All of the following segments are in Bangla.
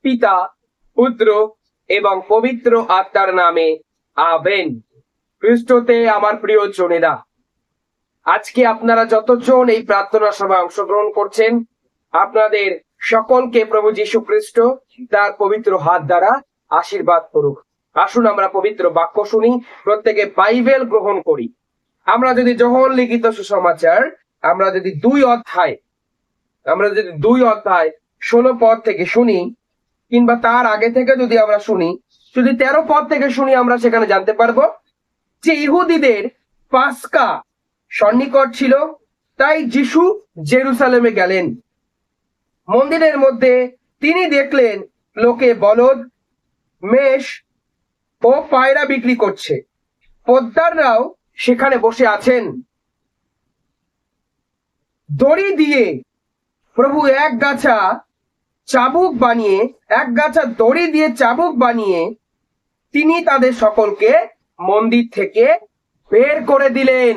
পিতা, পুত্র এবং পবিত্র আত্মার নামে আমেন। খ্রিস্টতে আমার প্রিয় জনেরা, আজকে আপনারা যতজন এই প্রার্থনা সভায় অংশগ্রহণ করছেন, আপনাদের সকলকে প্রভু যীশু খ্রিস্ট তার পবিত্র হাত দ্বারা আশীর্বাদ করুক। আসুন আমরা পবিত্র বাক্য শুনি, প্রত্যেকে বাইবেল গ্রহণ করি। আমরা যদি যোহন লিখিত সুসমাচার আমরা যদি 2 অধ্যায় 16 পদ থেকে শুনি, কিংবা তার আগে থেকে যদি আমরা শুনি, যদি 13 পদ থেকে শুনি, আমরা সেখানে জানতে পারবো যে ইহুদিদের পাস্কা সন্নিকট ছিল, তাই যিশু জেরুসালেমে গেলেন। মন্দিরের মধ্যে তিনি দেখলেন লোকে বলদ, মেষ ও পায়রা বিক্রি করছে। পোদ্দাররাও সেখানে বসে আছেন। দড়ি দিয়ে প্রভু এক গাছা দড়ি দিয়ে চাবুক বানিয়ে তিনি তাদের সকলকে মন্দির থেকে বের করে দিলেন।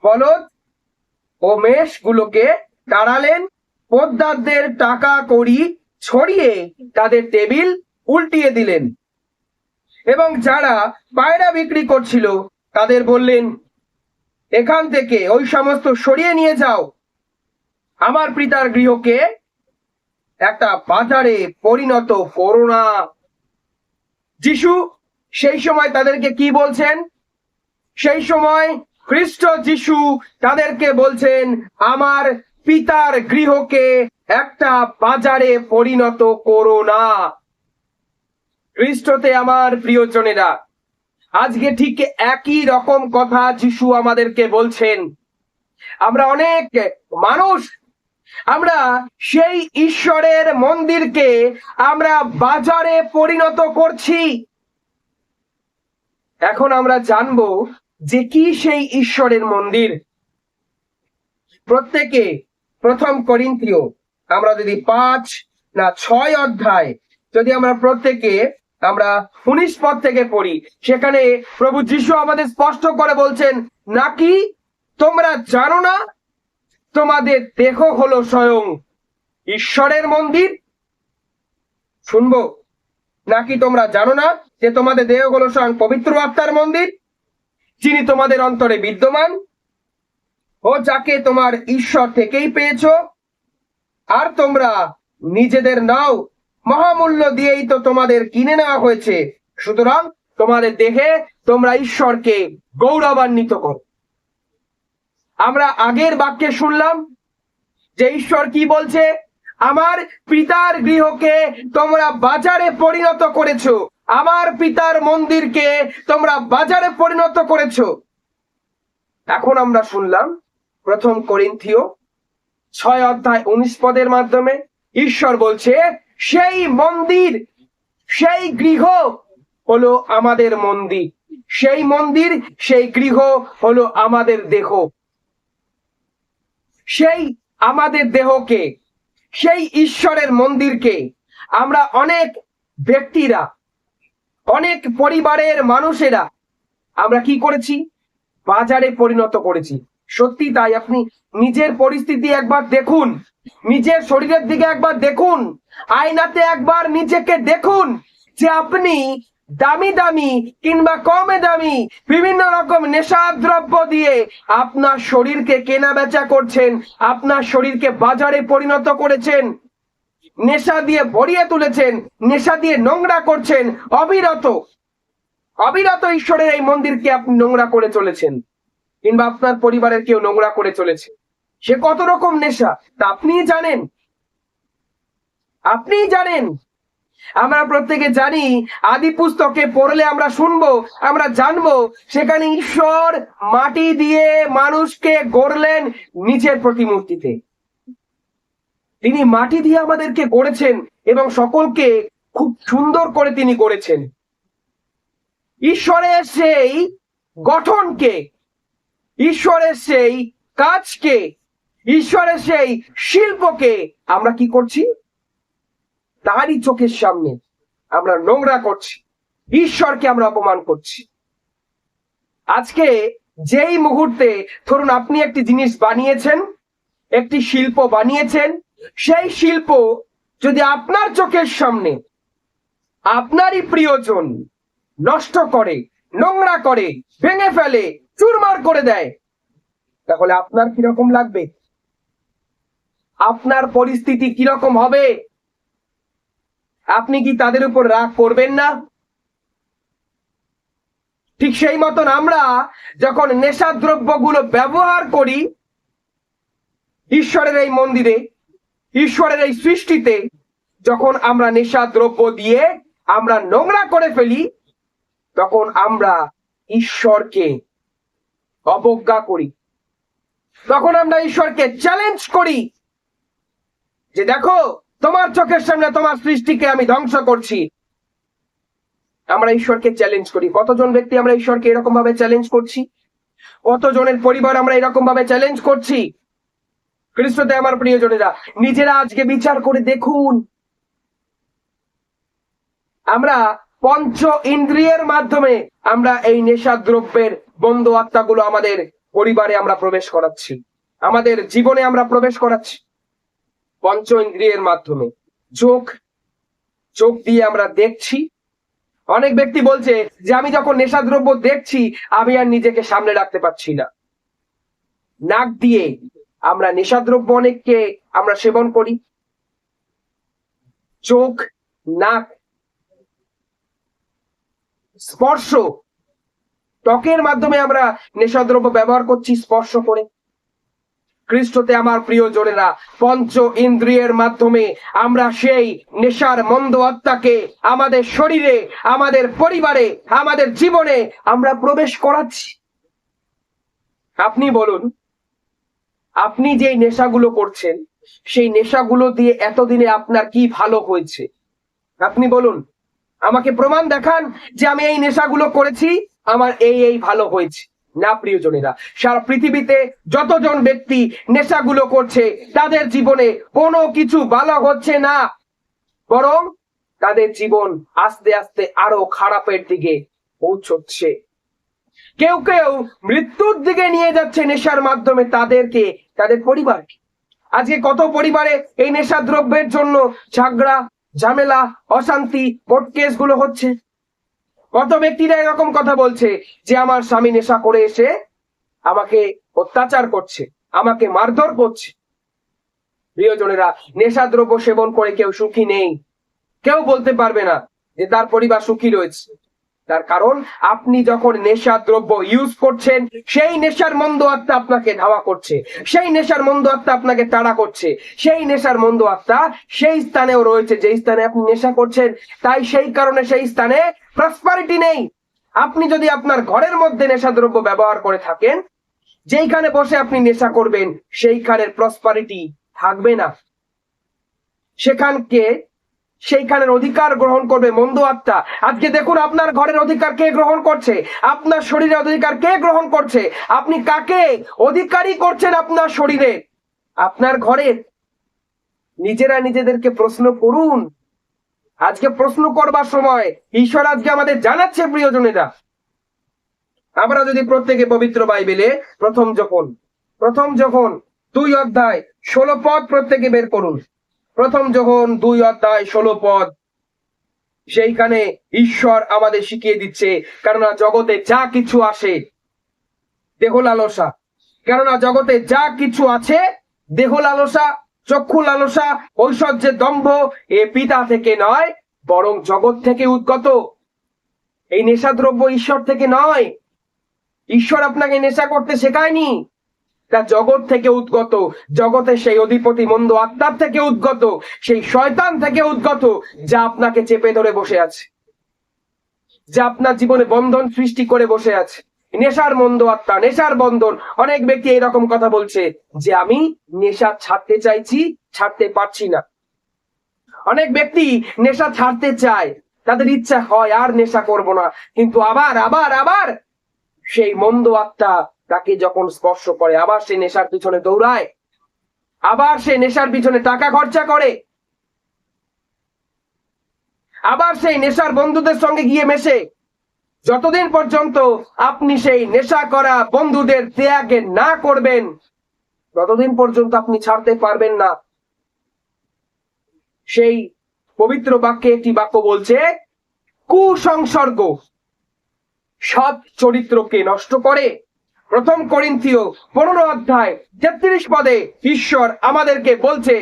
বলদ ও মেষ গুলোকে তাড়ালেন, পোদ্দারদের টাকা কড়ি ছড়িয়ে তাদের টেবিল উল্টিয়ে দিলেন, এবং যারা পায়রা বিক্রি করছিল তাদের বললেন, এখান থেকে ওই সমস্ত সরিয়ে নিয়ে যাও, আমার পিতার গৃহকে একটা বাজারে পরিণত করো না। যিশু সেই সময় তাদেরকে কি বলছেন? সেই সময় খ্রিস্ট যিশু তাদেরকে বলছেন, আমার পিতার গৃহকে একটা বাজারে পরিণত করো না। খ্রিস্টতে আমার প্রিয়জনেরা, আজকে ঠিক একই রকম কথা যিশু আমাদেরকে বলছেন। আমরা অনেক মানুষ, আমরা সেই ঈশ্বরের মন্দিরকে আমরা বাজারে পরিণত করছি। এখন আমরা জানবো যে কি সেই ঈশ্বরের মন্দির। প্রত্যেকে 1 করিন্থীয় আমরা যদি 6 অধ্যায় যদি আমরা প্রত্যেকে আমরা 19 পদ থেকে পড়ি, সেখানে প্রভু যিশু আমাদের স্পষ্ট করে বলছেন, নাকি তোমরা জানো না তোমাদের দেহ হলো স্বয়ং ঈশ্বরের মন্দির? শুনবো, নাকি তোমরা জানো না যে তোমাদের দেহ হলো স্বয়ং পবিত্র আত্মার মন্দির, যিনি তোমাদের অন্তরে বিদ্যমান ও যাকে তোমার ঈশ্বর থেকেই পেয়েছো, আর তোমরা নিজেদের নাও, মহামূল্য দিয়েই তো তোমাদের কিনে নেওয়া হয়েছে। সুতরাং তোমাদের দেহে তোমরা ঈশ্বরকে গৌরবান্বিত করো। আমরা আগের বাক্যে শুনলাম যে ঈশ্বর কি বলছে? আমার পিতার গৃহকে তোমরা বাজারে পরিণত করেছো, আমার পিতার মন্দিরকে তোমরা বাজারে পরিণত করেছো। এখন আমরা শুনলাম 1 করিন্থীয় 6 অধ্যায় 19 পদের মাধ্যমে ঈশ্বর বলছে, সেই মন্দির, সেই গৃহ হলো আমাদের মন্দির, সেই মন্দির, সেই গৃহ হলো আমাদের দেহ। সেই আমাদের দেহকে, সেই ঈশ্বরের মন্দিরকে আমরা অনেক ব্যক্তিরা, অনেক পরিবারের মানুষেরা আমরা কি করেছি? বাজারে পরিণত করেছি। সত্যি তাই। আপনি নিজের পরিস্থিতি একবার দেখুন, নিজের শরীরের দিকে একবার দেখুন, আয়নাতে একবার নিজেকে দেখুন যে আপনি দামি দামি কিংবা কমে দামি বিভিন্ন রকম নেশাদ্রব্য দিয়ে আপনার শরীরকে কেনা বেচা করছেন, আপনার শরীরকে বাজারে পরিণত করেছেন, নেশা দিয়ে ভরিয়ে তুলেছেন, নেশা দিয়ে নোংরা করছেন। অবিরত ঈশ্বরের এই মন্দিরকে আপনি নোংরা করে চলেছেন, কিংবা আপনার পরিবারের কেউ নোংরা করে চলেছে। সে কত রকম নেশা তা আপনিই জানেন। আমরা প্রত্যেকে জানি, আদি পুস্তকে পড়লে আমরা শুনবো, আমরা জানবো, সেখানে ঈশ্বর মাটি দিয়ে মানুষকে গড়লেন নিজের প্রতিমূর্তিতে। তিনি মাটি দিয়ে আমাদেরকে গড়েছেন এবং সকলকে খুব সুন্দর করে তিনি গড়েছেন। ঈশ্বরের সেই গঠনকে, ঈশ্বরের সেই কাজকে, ঈশ্বরের সেই শিল্পকে আমরা কি করছি? তারই চোখের সামনে আমরা নোংরা করছি, ঈশ্বরকে আমরা অপমান করছি। আজকে যেই মুহূর্তে ধরুন আপনি একটি জিনিস বানিয়েছেন, একটি শিল্প বানিয়েছেন, সেই শিল্প যদি আপনার চোখের সামনে আপনারই প্রিয়জন নষ্ট করে, নোংরা করে, ভেঙে ফেলে, চুরমার করে দেয়, তাহলে আপনার কিরকম লাগবে? আপনার পরিস্থিতি কিরকম হবে? আপনি কি তাদের উপর রাগ করবেন না? ঠিক সেই মতন আমরা যখন নেশাদ্রব্যগুলো ব্যবহার করি ঈশ্বরের এই মন্দিরে, ঈশ্বরের এই সৃষ্টিতে, যখন আমরা নেশাদ্রব্য দিয়ে আমরা নোংরা করে ফেলি, তখন আমরা ঈশ্বরকে অবজ্ঞা করি। তখন আমরা ঈশ্বরকে চ্যালেঞ্জ করি যে দেখো, তোমার চোখের সামনে তোমার সৃষ্টিকে আমি ধ্বংস করছি। আমরা ঈশ্বরকে চ্যালেঞ্জ করি। কতজন ব্যক্তি আমরা ঈশ্বরকে এরকম ভাবে চ্যালেঞ্জ করছি? কতজনের পরিবার আমরা এরকম ভাবে চ্যালেঞ্জ করছি? খ্রিস্টতে আমার প্রিয়জনেরা, নিজেরা আজকে বিচার করে দেখুন। আমরা পঞ্চ ইন্দ্রিয়ের মাধ্যমে আমরা এই নেশাদ্রব্যের বন্ধ আত্মাগুলো আমাদের পরিবারে আমরা প্রবেশ করাচ্ছি, আমাদের জীবনে আমরা প্রবেশ করাচ্ছি পঞ্চ ইন্দ্রিয়ের মাধ্যমে। চোখ দিয়ে আমরা দেখছি। অনেক ব্যক্তি বলছে যে আমি যখন নেশাদ্রব্য দেখছি আমি আর নিজেকে সামনে রাখতে পারছি না। নাক দিয়ে আমরা নেশাদ্রব্য অনেককে আমরা সেবন করি। চোখ, নাক, স্পর্শ, ত্বকের মাধ্যমে আমরা নেশাদ্রব্য ব্যবহার করছি স্পর্শ করে। খ্রিস্টতে আমার প্রিয়জনেরা, পঞ্চ ইন্দ্রিয়ের মাধ্যমে আমরা সেই নেশার মন্দ আত্মাকে আমাদের শরীরে, আমাদের পরিবারে, আমাদের জীবনে আমরা প্রবেশ করাচ্ছি। আপনি বলুন, আপনি যেই নেশাগুলো করছেন সেই নেশাগুলো দিয়ে এতদিনে আপনার কি ভালো হয়েছে? আপনি বলুন, আমাকে প্রমাণ দেখান যে আমি এই নেশাগুলো করেছি, আমার এই ভালো হয়েছে। না প্রিয়জনেরা, সারা পৃথিবীতে যতজন ব্যক্তি নেশাগুলো করছে তাদের জীবনে কোনো কিছু ভালো হচ্ছে না, বরং তাদের জীবন আস্তে আস্তে আরো খারাপের দিকে পৌঁছচ্ছে। কেউ কেউ মৃত্যুর দিকে নিয়ে যাচ্ছে নেশার মাধ্যমে তাদেরকে, তাদের পরিবারকে। আজকে কত পরিবারে এই নেশা দ্রব্যের জন্য ঝগড়া, ঝামেলা, অশান্তি, কোর্ট কেস গুলো হচ্ছে। কত ব্যক্তিরা এরকম কথা বলছে যে আমার স্বামী নেশা করে এসে আমাকে অত্যাচার করছে, আমাকে মারধর করছে। প্রিয়জনেরা, নেশাদ্রব্য সেবন করে কেউ সুখী নেই। কেউ বলতে পারবে না যে তার পরিবার সুখী রয়েছে। তার কারণ আপনি যখন নেশাদ্রব্য ইউজ করছেন, সেই নেশার মন্দ আত্মা আপনাকে ধাওয়া করছে, সেই নেশার মন্দ আত্মা আপনাকে তাড়া করছে। সেই নেশার মন্দ আত্মা সেই স্থানেও রয়েছে যে স্থানে আপনি নেশা করছেন। তাই সেই কারণে সেই স্থানে প্রসপারিটি নেই। আপনি যদি আপনার ঘরের মধ্যে নেশাদ্রব্য ব্যবহার করে থাকেন, যেইখানে বসে আপনি নেশা করবেন সেইখানের প্রসপারিটি থাকবে না। সেইখানের অধিকার গ্রহণ করবে মন্দ আত্মা। আজকে দেখুন, আপনার ঘরের অধিকার কে গ্রহণ করছে? আপনার শরীরের অধিকার কে গ্রহণ করছে? আপনি কাকে অধিকারী করছেন আপনার শরীরে, আপনার ঘরের? নিজেরা নিজেদেরকে প্রশ্ন করুন। আজকে প্রশ্ন করবার সময় ঈশ্বর আজকে আমাদের জানাচ্ছে প্রিয়জনেরা। আমরা যদি প্রত্যেকে পবিত্র বাইবেলে প্রথম যখন 2 অধ্যায় 16 পদ প্রত্যেকে বের করুন। প্রথম যখন 2 অধ্যায় 16 পদ, সেইখানে ঈশ্বর আমাদের শিখিয়ে দিচ্ছে, কেননা জগতে যা কিছু আসে দেহ লালসা, কেননা জগতে যা কিছু আছে দেহ লালসা, চক্ষু লালসা, ঐশ্বর্যের দম্ভ, এ পিতা থেকে নয় বরং জগৎ থেকে উদ্গত। এই নেশাদ্রব্য ঈশ্বর থেকে নয়। ঈশ্বর আপনাকে নেশা করতে শেখায়নি, তা জগৎ থেকে উদ্গত। জগতের সেই অধিপতি মন্দ আত্মার থেকে উদ্গত, সেই শয়তান থেকে উদ্গত, যা আপনাকে চেপে ধরে বসে আছে, যা আপনার জীবনে বন্ধন সৃষ্টি করে বসে আছে। নেশার মন্দ আত্মা, নেশার বন্ধন। অনেক ব্যক্তি এরকম কথা বলছে যে আমি নেশা ছাড়তে চাইছি, ছাড়তে পারছি না। অনেক ব্যক্তি নেশা ছাড়তে চায়, তাদের ইচ্ছা হয় আর নেশা করব না, কিন্তু আবার সেই মন্দ আত্মা তাকে যখন স্পর্শ করে আবার সে নেশার পিছনে দৌড়ায়, আবার সে নেশার পিছনে টাকা খরচা করে, আবার সেই নেশার বন্ধুদের সঙ্গে গিয়ে মেশে। যতদিন পর্যন্ত আপনি সেই নেশা করা বন্ধুদের ত্যাগ না করবেন, ততদিন পর্যন্ত আপনি ছাড়তে পারবেন না। সেই পবিত্র বাক্যে একটি বাক্য বলছে, কুসংসর্গ সৎ চরিত্রকে নষ্ট করে। 1 করিন্থীয় 15 অধ্যায় 33 পদে ঈশ্বর আমাদেরকে বলছে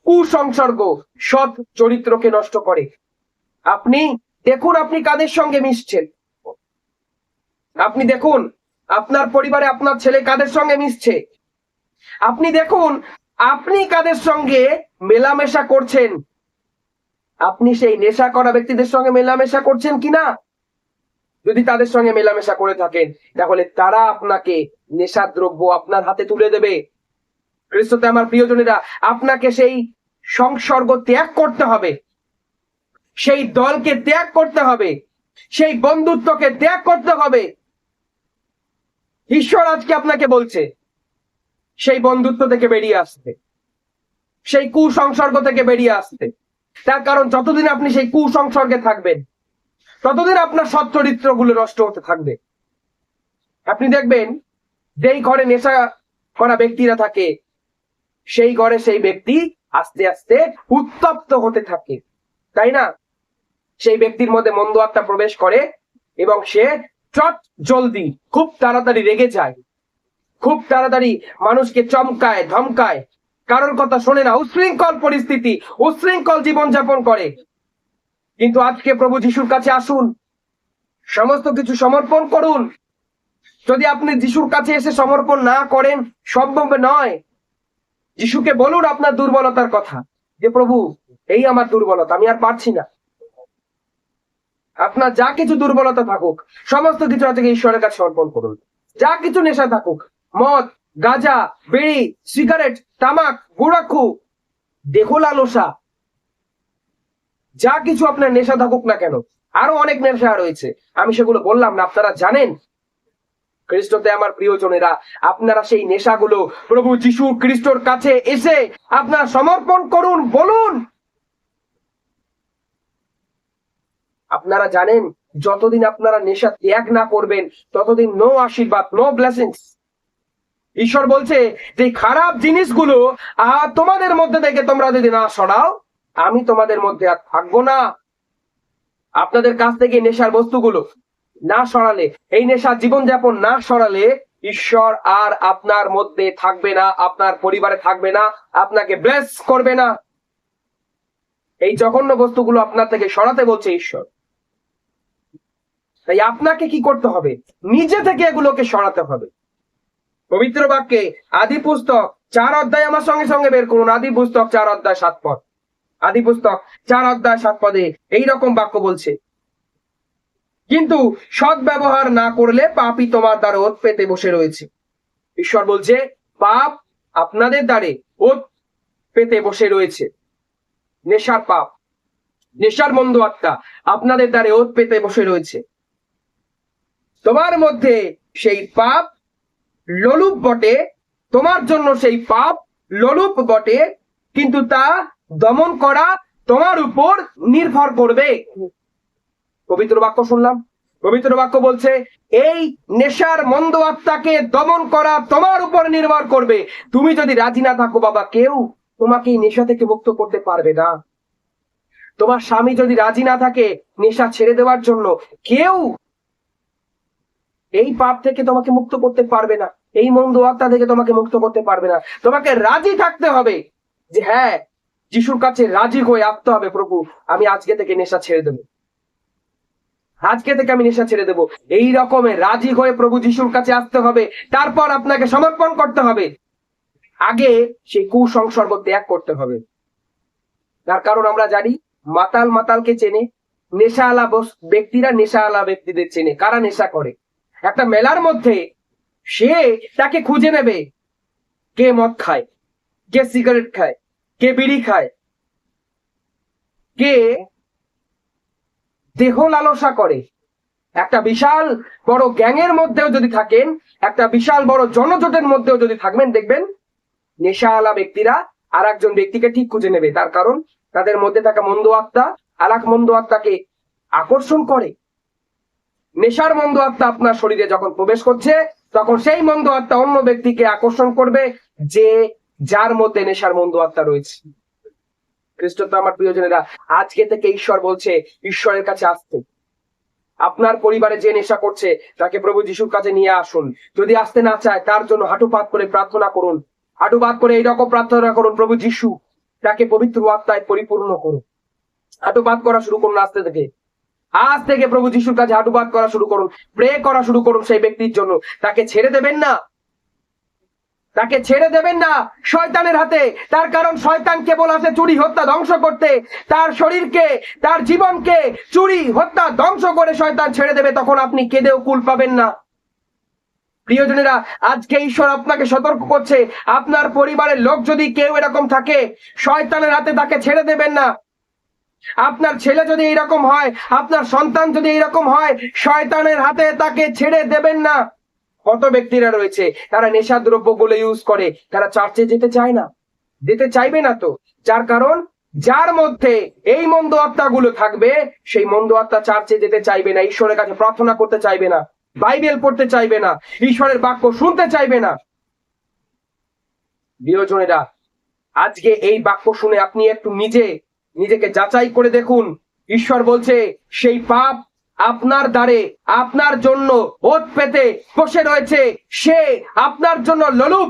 কুসংসর্গ সৎ চরিত্রকে নষ্ট করে। আপনি দেখুন আপনি কাদের সঙ্গে মিশছেন। আপনি দেখুন আপনার পরিবারে আপনার ছেলে কাদের সঙ্গে মিশছে। আপনি দেখুন আপনি কাদের সঙ্গে মেলামেশা করছেন। আপনি সেই নেশা করা ব্যক্তিদের সঙ্গে মেলামেশা করছেন কিনা? যদি তাদের সঙ্গে মেলামেশা করে থাকেন তাহলে তারা আপনাকে নেশার দ্রব্য আপনার হাতে তুলে দেবে। খ্রিস্টতে আমার প্রিয়জনেরা, আপনাকে সেই সংসর্গ ত্যাগ করতে হবে, সেই দলকে ত্যাগ করতে হবে, সেই বন্ধুত্বকে ত্যাগ করতে হবে। ঈশ্বর আজকে আপনাকে বলছে সেই বন্ধুত্ব থেকে বেরিয়ে আসতে, সেই কুসংসর্গ থেকে বেরিয়ে আসতে। তার কারণ যতদিন আপনি সেই কুসংসর্গে থাকবেন ততদিন আপনার সৎ চরিত্রগুলো নষ্ট হতে থাকবে। আপনি দেখবেন যেই ঘরে নেশা করা ব্যক্তিরা থাকে সেই ঘরে সেই ব্যক্তি আস্তে আস্তে উত্তপ্ত হতে থাকে, তাই না? সেই ব্যক্তির মধ্যে মন্দ আত্মা প্রবেশ করে এবং সে চট জলদি খুব তাড়াতাড়ি রেগে যায়, খুব তাড়াতাড়ি মানুষকে চমকায় ধমকায়, কারোর কথা শোনে না, উচ্ছৃঙ্খল পরিস্থিতি, উচ্ছৃঙ্খল জীবনযাপন করে। কিন্তু আজকে প্রভু যিশুর কাছে আসুন, সমস্ত কিছু সমর্পণ করুন। যদি আপনি যিশুর কাছে এসে সমর্পণ না করেন সম্ভব নয়। যিশুকে বলুন আপনার দুর্বলতার কথা, যে প্রভু এই আমার দুর্বলতা, আমি আর পারছি না। আপনার যা কিছু দুর্বলতা থাকুক সমস্ত কিছু আজকে ঈশ্বরের কাছে সমর্পণ করুন। যা কিছু নেশা থাকুক, মদ, গাঁজা, বিড়ি, সিগারেট, তামাক, গুড়াখু, দেহ লালসা, যা কিছু আপনার নেশা থাকুক না কেন, আরো অনেক নেশা রয়েছে, আমি সেগুলো বললাম না, আপনারা জানেন। খ্রিস্টতে আমার প্রিয়জনেরা, আপনারা সেই নেশাগুলো প্রভু যিশু খ্রিস্টর কাছে এসে আপনারা সমর্পণ করুন, বলুন। আপনারা জানেন যতদিন আপনারা নেশা ত্যাগ না করবেন ততদিন নো আশীর্বাদ, নো ব্লেসিংস। ঈশ্বর বলছে যে খারাপ জিনিসগুলো তোমাদের মধ্যে থেকে তোমরা যদি না সরাও আমি তোমাদের মধ্যে আর থাকবো না। আপনাদের কাছ থেকে নেশার বস্তুগুলো না সরালে, এই নেশার জীবনযাপন না সরালে ঈশ্বর আর আপনার মধ্যে থাকবে না, আপনার পরিবারে থাকবে না, আপনাকে ব্লেস করবে না। এই জঘন্য বস্তুগুলো আপনার থেকে সরাতে বলছে ঈশ্বর। তাই আপনাকে কি করতে হবে? নিজে থেকে এগুলোকে সরাতে হবে। পবিত্র বাক্যে আদি পুস্তক 4 অধ্যায় আমার সঙ্গে সঙ্গে বের করুন, আদি পুস্তক 4 অধ্যায় 7 পদ। আদি পুস্তক 4 অধ্যায় 7 পদে এইরকম বাক্য বলছে, কিন্তু সৎ ব্যবহার না করলে পাপই তোমার দ্বারে ওত পেতে বসে রয়েছে। ঈশ্বর বলছে পাপ আপনাদের দ্বারে ওত পেতে বসে রয়েছে। নেশার পাপ, নেশার মন্দ আত্মা আপনাদের দ্বারে ওত পেতে বসে রয়েছে। তোমার মধ্যে সেই পাপ লোলুপ বটে, তোমার জন্য সেই পাপ লোলুপ বটে, কিন্তু তা দমন করা তোমার উপর নির্ভর করবে। পবিত্র বাক্য শুনলাম, পবিত্র বাক্য বলছে এই নেশার মন্দ আত্মাকে দমন করা তোমার উপর নির্ভর করবে। তুমি যদি রাজি না থাকো বাবা, কেউ তোমাকে এই নেশা থেকে মুক্ত করতে পারবে না। তোমার স্বামী যদি রাজি না থাকে নেশা ছেড়ে দেওয়ার জন্য, কেউ এই পাপ থেকে তোমাকে মুক্ত করতে পারবে না, এই মন্দ আত্মা থেকে তোমাকে মুক্ত করতে পারবে না। তোমাকে রাজি থাকতে হবে যে হ্যাঁ, যিশুর কাছে রাজি হয়ে আসতে হবে, প্রভু আমি আজকে থেকে নেশা ছেড়ে দেবো, আজকে থেকে আমি নেশা ছেড়ে দেবো। এই রকমের রাজি হয়ে প্রভু যিশুর কাছে আসতে হবে, তারপর আপনাকে সমর্পণ করতে হবে। আগে সেই কুসংসর্গ ত্যাগ করতে হবে। তার কারণ আমরা জানি মাতাল মাতালকে চেনে, নেশা আলা ব্যক্তিরা নেশা আলা ব্যক্তিদের চেনে। কারা নেশা করে? একটা মেলার মধ্যে সে তাকে খুঁজে নেবে, কে মদ খায়, কে সিগারেট খায়, কে বিড়ি খায়, কে দেহ লালসা করে। একটা বিশাল বড় গ্যাংয়ের মধ্যেও যদি থাকেন, একটা বিশাল বড় জনজোটের মধ্যেও যদি থাকবেন, দেখবেন নেশা আলা ব্যক্তিরা আর একজন ব্যক্তিকে ঠিক খুঁজে নেবে। তার কারণ তাদের মধ্যে থাকা মন্দ আত্মা আর এক মন্দ আত্মাকে আকর্ষণ করে। নেশার মন্দ আত্মা আপনার শরীরে যখন প্রবেশ করছে তখন সেই মন্দ আত্মা অন্য ব্যক্তিকে আকর্ষণ করবে যে যার মধ্যে নেশার মন্দ আত্মা রয়েছে। খ্রিস্ট তো আমার প্রিয়জনেরা, আজকে থেকে ঈশ্বর বলছে ঈশ্বরের কাছে আসতে। আপনার পরিবারে যে নেশা করছে তাকে প্রভু যিশুর কাছে নিয়ে আসুন। যদি আসতে না চায় তার জন্য হাঁটুপাত করে প্রার্থনা করুন, হাঁটুপাত করে এইরকম প্রার্থনা করুন, প্রভু যিশু তাকে পবিত্র আত্মায় পরিপূর্ণ করুন। হাঁটুপাত করা শুরু করুন আজ থেকে প্রভু যিশুর কাছে হাঁটুপাত করা শুরু করুন, প্রে করা শুরু করুন সেই ব্যক্তির জন্য। তাকে ছেড়ে দেবেন না, তাকে ছেড়ে দেবেন না শয়তানের হাতে। তার কারণ শয়তান কেবল আসে চুরি হত্যা ধ্বংস করতে। তার শরীরকে, তার জীবনকে চুরি হত্যা ধ্বংস করে শয়তান ছেড়ে দেবে, তখন আপনি কেঁদেও কুল পাবেন না। প্রিয়জনেরা, আজকে ঈশ্বর আপনাকে সতর্ক করছে, আপনার পরিবারের লোক যদি কেউ এরকম থাকে, শয়তানের হাতে তাকে ছেড়ে দেবেন না। আপনার ছেলে যদি এরকম হয়, আপনার সন্তান যদি এরকম হয়, শয়তানের হাতে তাকে ছেড়ে দেবেন না। কত ব্যক্তিরা রয়েছে তারা নেশা দ্রব্যগুলো ইউজ করে, তারা চার্চে যেতে চায় না, যেতে চাইবে না। তো যার কারণ, যার মধ্যে এই মন্দ আত্মাগুলো থাকবে, সেই মন্দ আত্মা চার্চে যেতে চাইবে না, ঈশ্বরের কাছে প্রার্থনা করতে চাইবে না, বাইবেল পড়তে চাইবে না, ঈশ্বরের বাক্য শুনতে চাইবে না। প্রিয়জনেরা, আজকে এই বাক্য শুনে আপনি একটু নিজেকে যাচাই করে দেখুন। ঈশ্বর বলছে সেই পাপ আপনার দ্বারে আপনার জন্য ওত পেতে বসে রয়েছে, সে আপনার জন্য লোলুপ,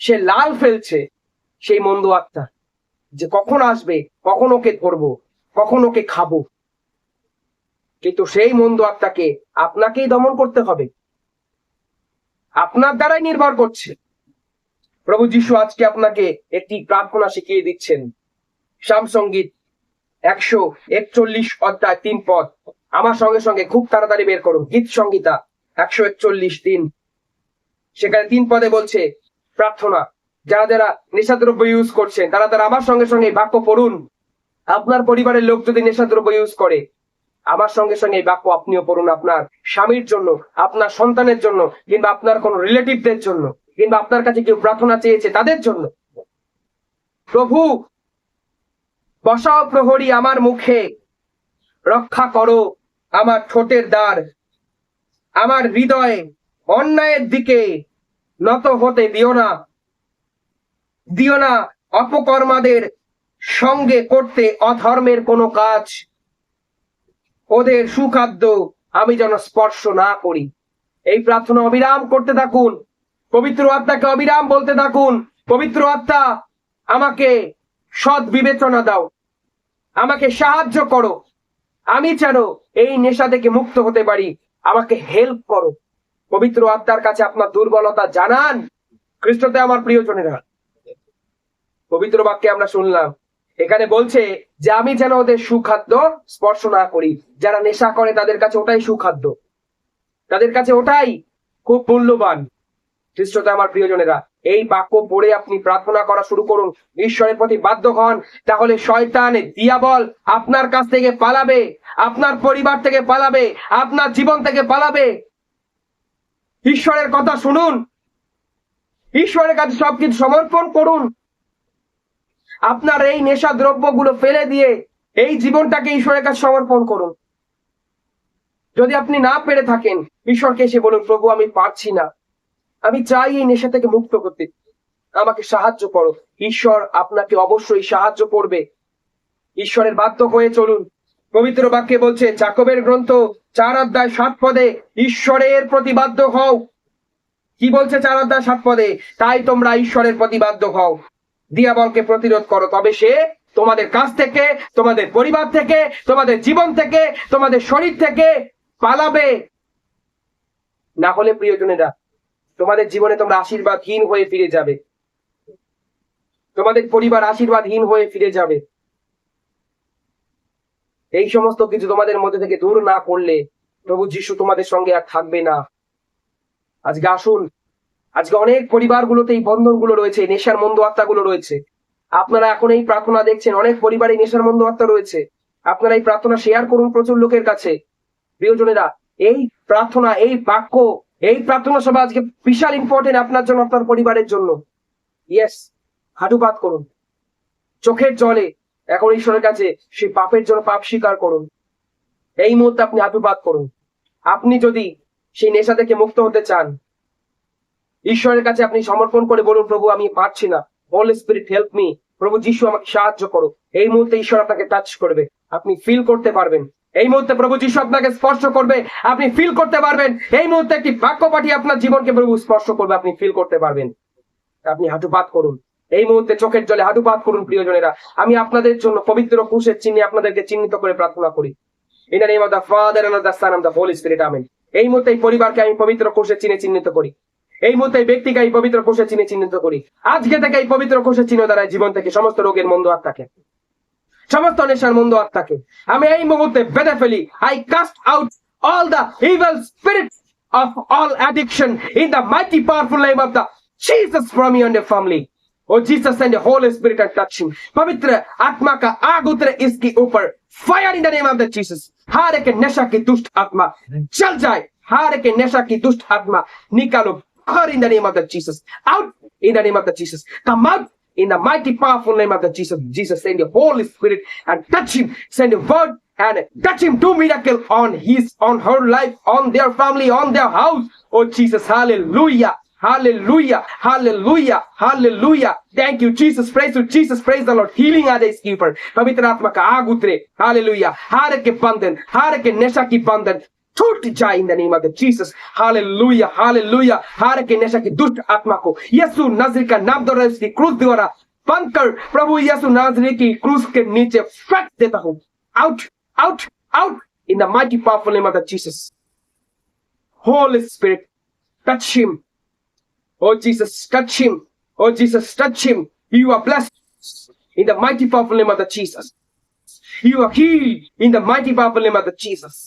সে লাল ফেলছে। সেই মন্দ আত্মা যে কখন আসবে, কখন ওকে ধরবো, কখন ওকে খাবো। কিন্তু সেই মন্দ আত্মাকে আপনাকেই দমন করতে হবে, আপনার দ্বারাই নির্ভর করছে। প্রভু যিশু আজকে আপনাকে একটি প্রার্থনা শিখিয়ে দিচ্ছেন। সামসঙ্গীত 141 অধ্যায় 3 পদ। আমার সঙ্গে সঙ্গে খুব তাড়াতাড়ি বের করুন। গীত সংহিতা 141:3, সেখানে 3 পদে বলছে প্রার্থনা। যারা যারা নেশাদ্রব্য ইউজ করছেন তারা আমার সঙ্গে সঙ্গে বাক্য পড়ুন। আপনার পরিবারের লোক যদি নেশাদ্রব্য ইউজ করে, আমার সঙ্গে সঙ্গে এই বাক্য আপনিও পড়ুন। আপনার স্বামীর জন্য, আপনার সন্তানের জন্য, কিংবা আপনার কোন রিলেটিভদের জন্য, কিংবা আপনার কাছে কেউ প্রার্থনা চেয়েছে তাদের জন্য। প্রভু, বসাও প্রহরী আমার মুখে, রক্ষা করো আমার ঠোঁটের দ্বার, আমার হৃদয়ে অন্যায়ের দিকে নত হতে দিও না অপকর্মাদের সঙ্গে করতে অধর্মের কোনো কাজ, ওদের সুখাদ্য আমি যেন স্পর্শ না করি। এই প্রার্থনা অবিরাম করতে থাকুন, পবিত্র আত্মাকে অবিরাম বলতে থাকুন, পবিত্র আত্মা আমাকে সৎ বিবেচনা দাও, আমাকে সাহায্য করো, আমি যেন এই নেশা থেকে মুক্ত হতে পারি, আমাকে হেল্প করো। পবিত্র আত্মার কাছে আপনার দুর্বলতা জানান। খ্রিস্টতে আমার প্রিয়জনেরা, পবিত্র বাক্যে আমরা শুনলাম, এখানে বলছে যে আমি যেন ওদের সুখাদ্য স্পর্শ না করি। যারা নেশা করে তাদের কাছে ওটাই সুখাদ্য, তাদের কাছে ওটাই খুব মূল্যবান। খ্রিস্টতে আমার প্রিয়জনেরা, এই বাক্য পড়ে আপনি প্রার্থনা করা শুরু করুন, ঈশ্বরের প্রতি বাধ্য হন। তাহলে শয়তান, দিয়াবল আপনার কাছ থেকে পালাবে, আপনার পরিবার থেকে পালাবে, আপনার জীবন থেকে পালাবে। ঈশ্বরের কথা শুনুন, ঈশ্বরের কাছে সবকিছু সমর্পণ করুন। আপনার এই নেশা দ্রব্যগুলো ফেলে দিয়ে এই জীবনটাকে ঈশ্বরের কাছে সমর্পণ করুন। যদি আপনি না পেরে থাকেন, ঈশ্বরকে এসে বলুন, প্রভু আমি পারছি না, আমি চাই এই নেশা থেকে মুক্ত করতে, আমাকে সাহায্য করো। ঈশ্বর আপনাকে অবশ্যই সাহায্য করবে। ঈশ্বরের বাধ্য হয়ে চলুন। পবিত্র বাক্যে বলছে, যাকবের গ্রন্থ 4 অধ্যায় 7 পদে, ঈশ্বরের প্রতি বাধ্য হও। কি বলছে 4 অধ্যায় 7 পদে? তাই তোমরা ঈশ্বরের প্রতি বাধ্য হও, দিয়াবলকে প্রতিরোধ করো, তবে সে তোমাদের কাছ থেকে, তোমাদের পরিবার থেকে, তোমাদের জীবন থেকে, তোমাদের শরীর থেকে পালাবে। না হলে প্রিয়জনেরা, তোমাদের জীবনে তোমরা আশীর্বাদহীন হয়ে ফিরে যাবে, তোমাদের পরিবার আশীর্বাদহীন হয়ে ফিরে যাবে। এই সমস্ত কিছু তোমাদের মধ্যে থেকে দূর না করলে প্রভু যিশু তোমাদের সঙ্গে আর থাকবে না। আজকে আসুন, আজকে অনেক পরিবারগুলোতে এই বন্ধনগুলো রয়েছে, নেশার মন্দ আত্মাগুলো রয়েছে। আপনারা এখন এই প্রার্থনা দেখছেন, অনেক পরিবারে নেশার মন্দ আত্মা রয়েছে। আপনারা এই প্রার্থনা শেয়ার করুন প্রচুর লোকের কাছে। প্রিয়জনেরা, এই প্রার্থনা, এই বাক্য, এই প্রার্থনা সভা আজকে বিশাল ইম্পর্টেন্ট আপনার জন্য, আপনার পরিবারের জন্য। ইয়েস, হাঁটুপাত করুন, চোখের জলে এখন ঈশ্বরের কাছে সেই পাপের জন্য পাপ স্বীকার করুন। এই মুহূর্তে আপনি হাঁটুপাত করুন। আপনি যদি সেই নেশা থেকে মুক্ত হতে চান, ঈশ্বরের কাছে আপনি সমর্পণ করে বলুন, প্রভু আমি পারছি না, হোলি স্পিরিট হেল্প মি, প্রভু যিশু আমাকে সাহায্য করো। এই মুহূর্তে ঈশ্বর আপনাকে টাচ করবে, আপনি ফিল করতে পারবেন। এই মুহূর্তে প্রভু যিশু আপনাকে স্পর্শ করবে, আপনি ফিল করতে পারবেন। এই মুহূর্তে একটি বাক্য পাঠিয়ে আপনার জীবনকে প্রভু স্পর্শ করবে, আপনি ফিল করতে পারবেন। আপনি হাঁটুপাত করুন, এই মুহূর্তে চোখের জলে হাঁটুপাত করুন। প্রিয়জনেরা, আমি আপনাদের জন্য পবিত্র ক্রুশের চিহ্নে আপনাদেরকে চিহ্নিত করে প্রার্থনা করি। In the name of the father and of the son and the holy spirit, amen. এই মুহূর্তে এই পরিবারকে আমি পবিত্র ক্রুশের চিহ্নে চিহ্নিত করি। এই মুহূর্তে এই ব্যক্তিকে এই পবিত্র ক্রুশের চিহ্নে চিহ্নিত করি। আজকে থেকে এই পবিত্র ক্রুশের চিহ্ন দ্বারা জীবন থেকে সমস্ত রোগের মন্দ আত্মাকে, সমস্ত নেশার মন্দ আত্মাকে আমি এই মুহূর্তে বেঁধে ফেলি। I cast out all the evil spirit of all addiction in the mighty powerful name of the Jesus from you and your family. Oh Jesus, send the Holy Spirit and touch him. पवित्र आत्मा का आग उतरे इसके ऊपर, fire in the name of the Jesus. हर एक नशा की दुष्ट आत्मा जल जाए, हर एक नशा की दुष्ट आत्मा निकालो बाहर इन the name of the Jesus. Out in the name of the Jesus, come out in the mighty powerful name of the Jesus. Jesus, send your Holy Spirit and touch him, send your word and touch him, do miracle on her life, on their family, on their house. Oh Jesus, hallelujah, hallelujah, hallelujah, hallelujah. Thank you Jesus, praise you Jesus, praise the Lord. Healing are the keeper. पवित्र आत्मा का आग उतरे, hallelujah। हार के बंधन, हार के नशा की बंधन छूट जाए इन the name of the Jesus, hallelujah, hallelujah. हार के नशा की दुष्ट आत्मा को यीशु नाज़री का नाम द्वारा, उसकी क्रूस द्वारा बंद कर प्रभु यीशु नाज़री की क्रूस के नीचे फेंक देता हूं। Out, out, out in the mighty powerful name of the Jesus. Holi spirit, touch him. Oh Jesus, touch him. Oh Jesus, touch him. You are blessed in the mighty powerful name of the Jesus. You are healed in the mighty powerful name of the Jesus.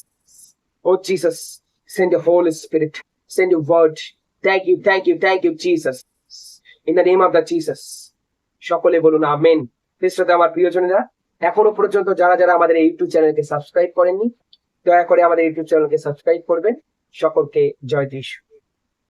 Oh Jesus, send your Holy Spirit, send your word. Thank you, thank you, thank you Jesus. In the name of the Jesus. সকলে বলুন আমেন। শ্রোতা আমার প্রিয়জনেরা, এখনো পর্যন্ত যারা যারা আমাদের এই ইউটিউব চ্যানেলকে সাবস্ক্রাইব করেননি, দয়া করে আমাদের ইউটিউব চ্যানেলকে সাবস্ক্রাইব করবেন। সকলকে জয় যিশু।